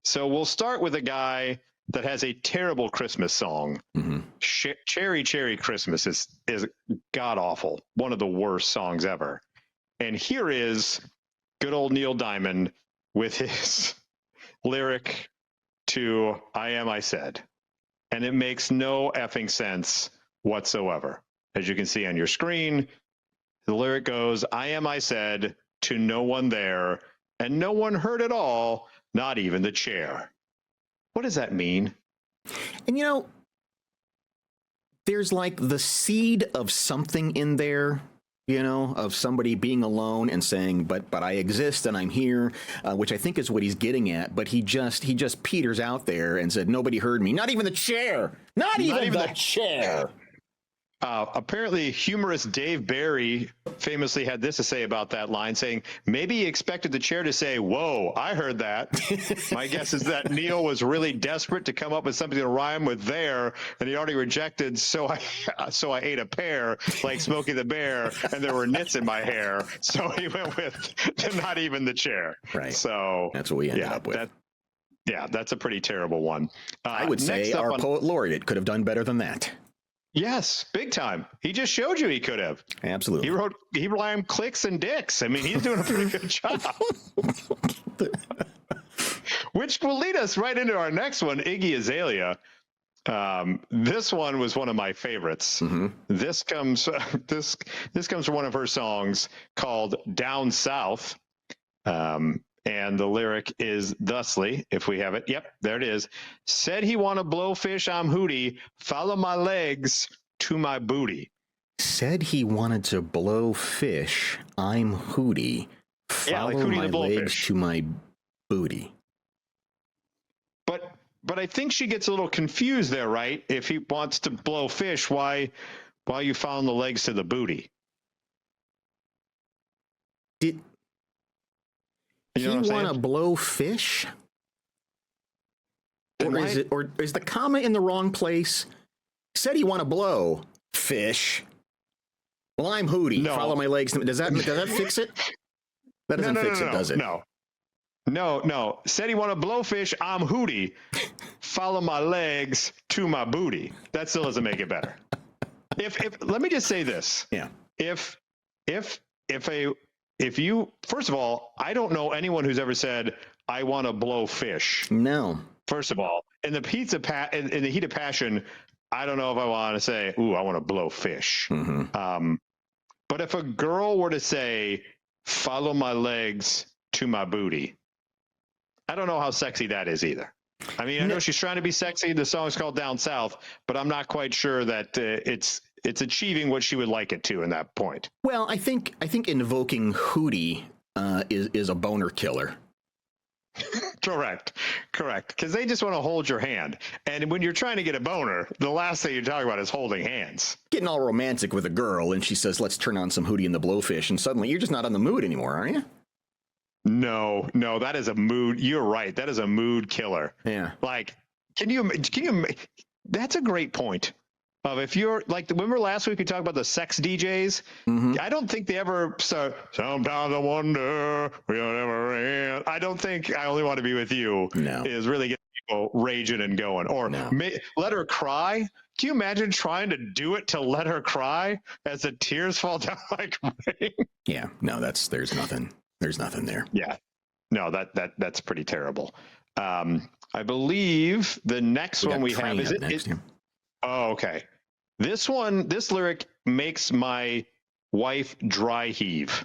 So we'll start with a guy that has a terrible Christmas song. Mm-hmm. Cherry Cherry Christmas is god awful, one of the worst songs ever. And here is good old Neil Diamond with his lyric to I Am I Said. And it makes no effing sense whatsoever. As you can see on your screen, the lyric goes, I am I said to no one there, and no one heard at all, not even the chair. What does that mean? And there's like the seed of something in there, of somebody being alone and saying, but I exist and I'm here, which I think is what he's getting at. But he just peters out there and said, nobody heard me. Not even the chair. Not even the chair. Apparently, humorous Dave Barry famously had this to say about that line, saying, maybe he expected the chair to say, whoa, I heard that. My guess is that Neil was really desperate to come up with something to rhyme with there, and he already rejected, so I ate a pear, like Smokey the Bear, and there were nits in my hair. So he went with not even the chair. Right. So that's what we ended up with. That's a pretty terrible one. I would say our poet laureate could have done better than that. Yes, big time. He just showed you he could have. Absolutely. He rhymed clicks and dicks. I mean, he's doing a pretty good job. Which will lead us right into our next one, Iggy Azalea. This one was one of my favorites. Mm-hmm. This comes from one of her songs called Down South. And the lyric is thusly, if we have it. Yep, there it is. Said he want to blow fish, I'm Hootie. Follow my legs to my booty. Said he wanted to blow fish, I'm Hootie. Follow Hootie my legs to my booty. But I think she gets a little confused there, right? If he wants to blow fish, why you following the legs to the booty? You want to blow fish? Or is the comma in the wrong place? Said he want to blow fish. Well, I'm Hootie. No. Follow my legs. Does that fix it? That doesn't fix it, does it? No. Said he want to blow fish. I'm Hootie. Follow my legs to my booty. That still doesn't make it better. If let me just say this. Yeah. If you, first of all, I don't know anyone who's ever said, I want to blow fish. No. First of all, in the heat of passion, I don't know if I want to say, ooh, I want to blow fish. Mm-hmm. But if a girl were to say, follow my legs to my booty, I don't know how sexy that is either. I mean, I know she's trying to be sexy. The song's called Down South, but I'm not quite sure that it's achieving what she would like it to in that point. Well, I think invoking Hootie is a boner killer. Correct. Because they just want to hold your hand. And when you're trying to get a boner, the last thing you're talking about is holding hands. Getting all romantic with a girl, and she says, let's turn on some Hootie and the Blowfish, and suddenly you're just not on the mood anymore, are you? No, that is a mood. You're right. That is a mood killer. Yeah. Like, can you, that's a great point. If you're like, remember last week we talked about the sex DJs? Mm-hmm. I don't think they ever said, sometimes I wonder we'll never end. I don't think I Only Want to Be With You is really getting people raging and going. Or Let Her Cry. Can you imagine trying to do it to Let Her Cry as the tears fall down like rain? Yeah, no, there's nothing there. Yeah, no, that's pretty terrible. I believe the next one we have is it. Oh, okay. This lyric makes my wife dry heave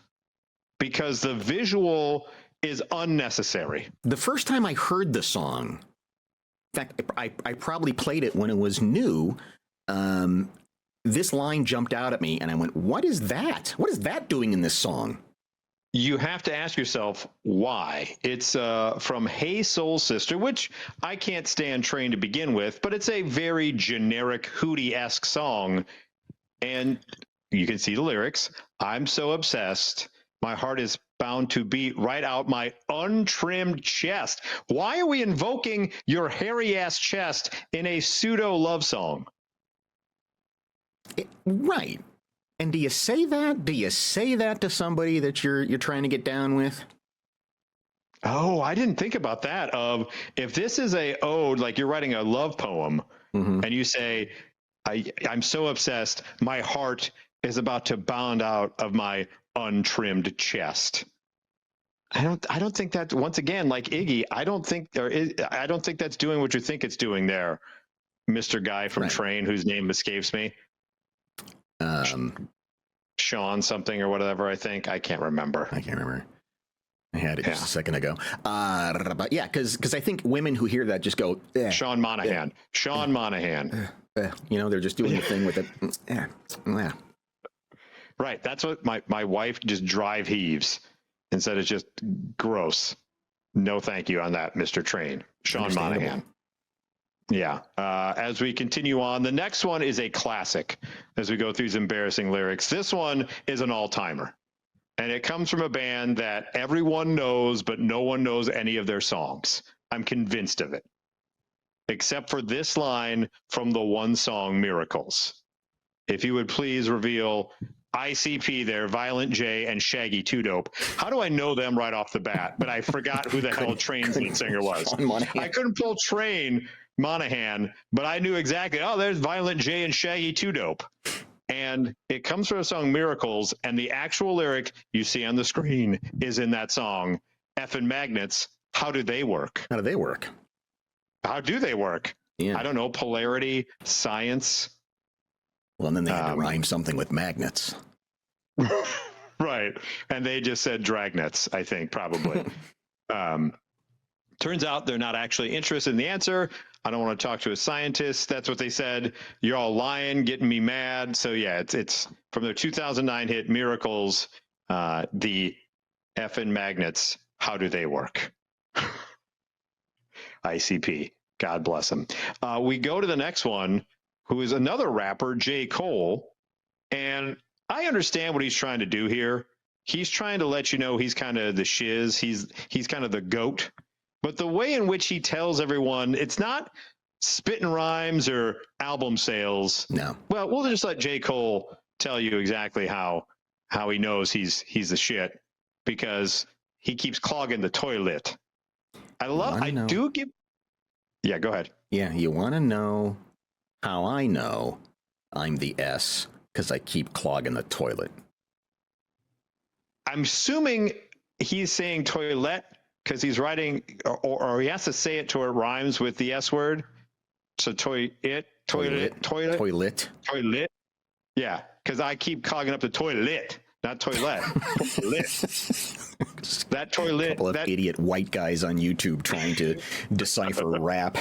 because the visual is unnecessary. The first time I heard the song, in fact, I probably played it when it was new. This line jumped out at me and I went, what is that? What is that doing in this song? You have to ask yourself why. It's from Hey Soul Sister, which I can't stand Train to begin with, but it's a very generic Hootie-esque song. And you can see the lyrics. I'm so obsessed. My heart is bound to beat right out my untrimmed chest. Why are we invoking your hairy-ass chest in a pseudo love song? Right. And do you say that? Do you say that to somebody that you're trying to get down with? Oh, I didn't think about that. Of if this is a ode, like you're writing a love poem, Mm-hmm. and you say, I'm so obsessed, my heart is about to bound out of my untrimmed chest. I don't think that, once again, like Iggy, I don't think that's doing what you think it's doing there, Mr. Guy from Right. Train, whose name escapes me. Um, Sean something or whatever, I think. I can't remember. I can't remember. I had it just Yeah. a second ago. But yeah, because I think women who hear that just go, Sean Monahan. Sean Monahan. they're just doing the thing with it. Yeah. Right. That's what my wife just drive heaves and said it's just gross. No, thank you on that, Mr. Train. Sean Monahan. Yeah. As we continue on, the next one is a classic as we go through these embarrassing lyrics. This one is an all-timer. And it comes from a band that everyone knows, but no one knows any of their songs. I'm convinced of it. Except for this line from the one song Miracles. If you would please reveal ICP there, Violent J, and Shaggy 2 Dope. How do I know them right off the bat? But I forgot who the hell Train's lead singer was. I couldn't pull Train Monahan, but I knew exactly, oh, there's Violent J and Shaggy 2 Dope. And it comes from a song Miracles, and the actual lyric you see on the screen is in that song. Effing magnets, how do they work? How do they work? How do they work? Yeah. I don't know, polarity, science. Well, and then they had to rhyme something with magnets. Right. And they just said dragnets, I think, probably. Turns out they're not actually interested in the answer. I don't want to talk to a scientist. That's what they said. You're all lying, getting me mad. So yeah, it's from their 2009 hit Miracles, the effing magnets, how do they work? ICP, God bless them. We go to the next one, who is another rapper, J. Cole. And I understand what he's trying to do here. He's trying to let you know he's kind of the shiz. He's kind of the goat. But the way in which he tells everyone, it's not spitting rhymes or album sales. No. Well, we'll just let J. Cole tell you exactly how he knows he's the shit, because he keeps clogging the toilet. Yeah, go ahead. Yeah, you want to know how I know I'm the S? Because I keep clogging the toilet. I'm assuming he's saying toilet because he's writing, or he has to say it to it rhymes with the S word. So toilet. Yeah, because I keep clogging up the toilet, not toilet. Toilet. That toilet. A couple of idiot white guys on YouTube trying to decipher rap.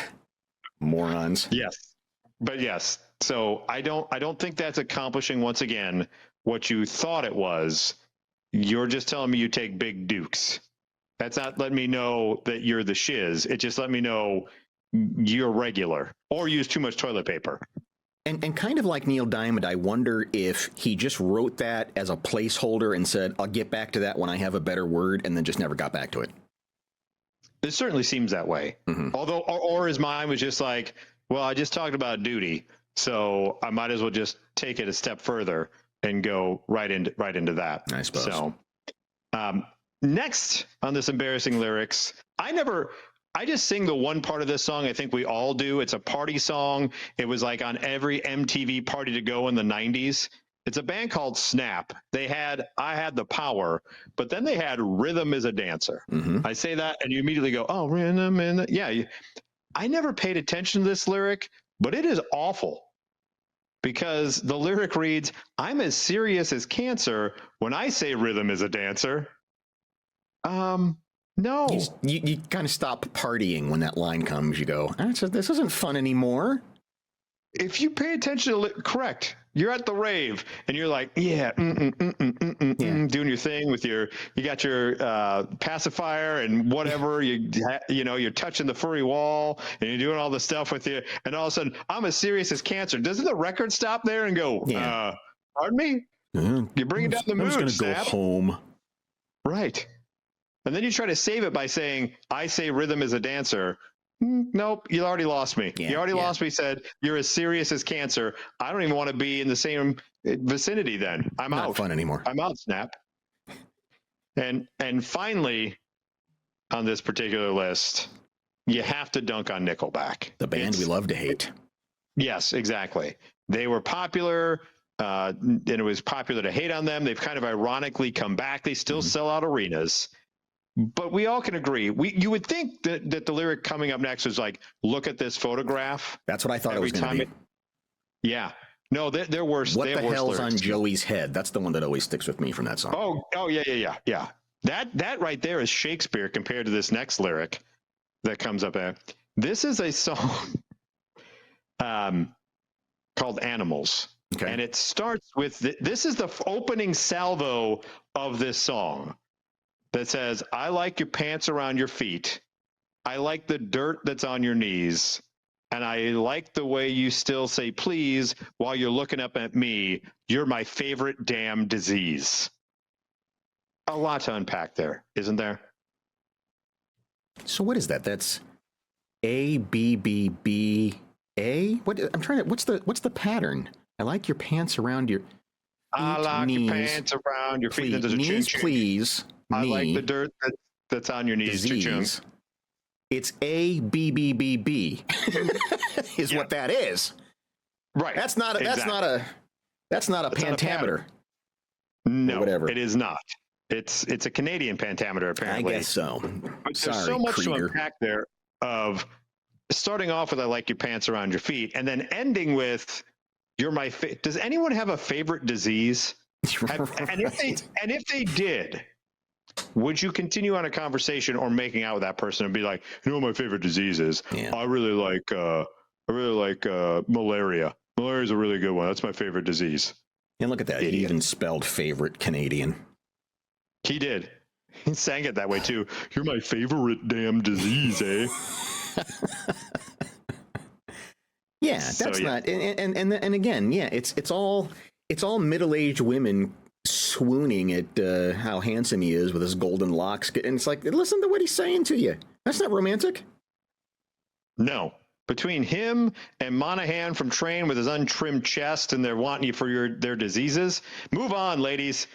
Morons. Yes, but yes. So I don't think that's accomplishing, once again, what you thought it was. You're just telling me you take big dukes. That's not letting me know that you're the shiz. It just let me know you're regular or use too much toilet paper. And kind of like Neil Diamond, I wonder if he just wrote that as a placeholder and said, I'll get back to that when I have a better word, and then just never got back to it. It certainly seems that way. Mm-hmm. Although, or his mind was just like, well, I just talked about duty, so I might as well just take it a step further and go right into that. I suppose. So, next on this embarrassing lyrics, I just sing the one part of this song I think we all do. It's a party song. It was like on every MTV party to go in the 90s. It's a band called Snap. I Had the Power, but then they had Rhythm is a Dancer. Mm-hmm. I say that and you immediately go, oh, rhythm in the, yeah. I never paid attention to this lyric, but it is awful. Because the lyric reads, I'm as serious as cancer when I say rhythm is a dancer. No. You kind of stop partying when that line comes. You go, this isn't fun anymore. If you pay attention to correct, you're at the rave and you're like, yeah, doing your thing with you got your pacifier and whatever, you're touching the furry wall and you're doing all the stuff with you. And all of a sudden, I'm as serious as cancer. Doesn't the record stop there and go, pardon me? You're bringing down the mood. I'm just going to go home. Right. And then you try to save it by saying, I say rhythm is a dancer. Nope, you already lost me. Yeah, you already lost me, said, you're as serious as cancer. I don't even want to be in the same vicinity then. I'm out. Not fun anymore. I'm out, Snap. And finally, on this particular list, you have to dunk on Nickelback. The band we love to hate. Yes, exactly. They were popular, and it was popular to hate on them. They've kind of ironically come back. They still sell out arenas. But we all can agree. You would think that the lyric coming up next is like, look at this photograph. That's what I thought it was going to be. Yeah. No, they're worse. What the hell's lyrics. on Joey's head? That's the one that always sticks with me from that song. Oh, yeah. That right there is Shakespeare compared to this next lyric that comes up there. This is a song called Animals. Okay. And it starts with, this is the opening salvo of this song that says, I like your pants around your feet. I like the dirt that's on your knees. And I like the way you still say please while you're looking up at me. You're my favorite damn disease. A lot to unpack there, isn't there? So what is that? That's A B B B A. What I'm trying to. What's the pattern? I like your pants around your feet, I like knees, your pants around your feet. please, knees, please. I knee, like the dirt that's on your knees. Disease. It's A B B B B. Is what that is. Right. That's not a pentameter. No, whatever. It is not. It's a Canadian pentameter, apparently. I guess so. But Sorry, there's so much Krieger. to unpack there of starting off with I like your pants around your feet and then ending with you're my does anyone have a favorite disease? And if they did, would you continue on a conversation or making out with that person and be like, you know what my favorite disease is? Yeah. I really like malaria. Malaria is a really good one. That's my favorite disease. And look at that. Idiot. He even spelled favorite Canadian. He did. He sang it that way too. You're my favorite damn disease, eh? Yeah, that's not. And again, yeah, it's all middle-aged women swooning at how handsome he is with his golden locks, and it's like, listen to what he's saying to you. That's not romantic. No. Between him and Monahan from Train with his untrimmed chest and they're wanting you for their diseases. Move on, ladies.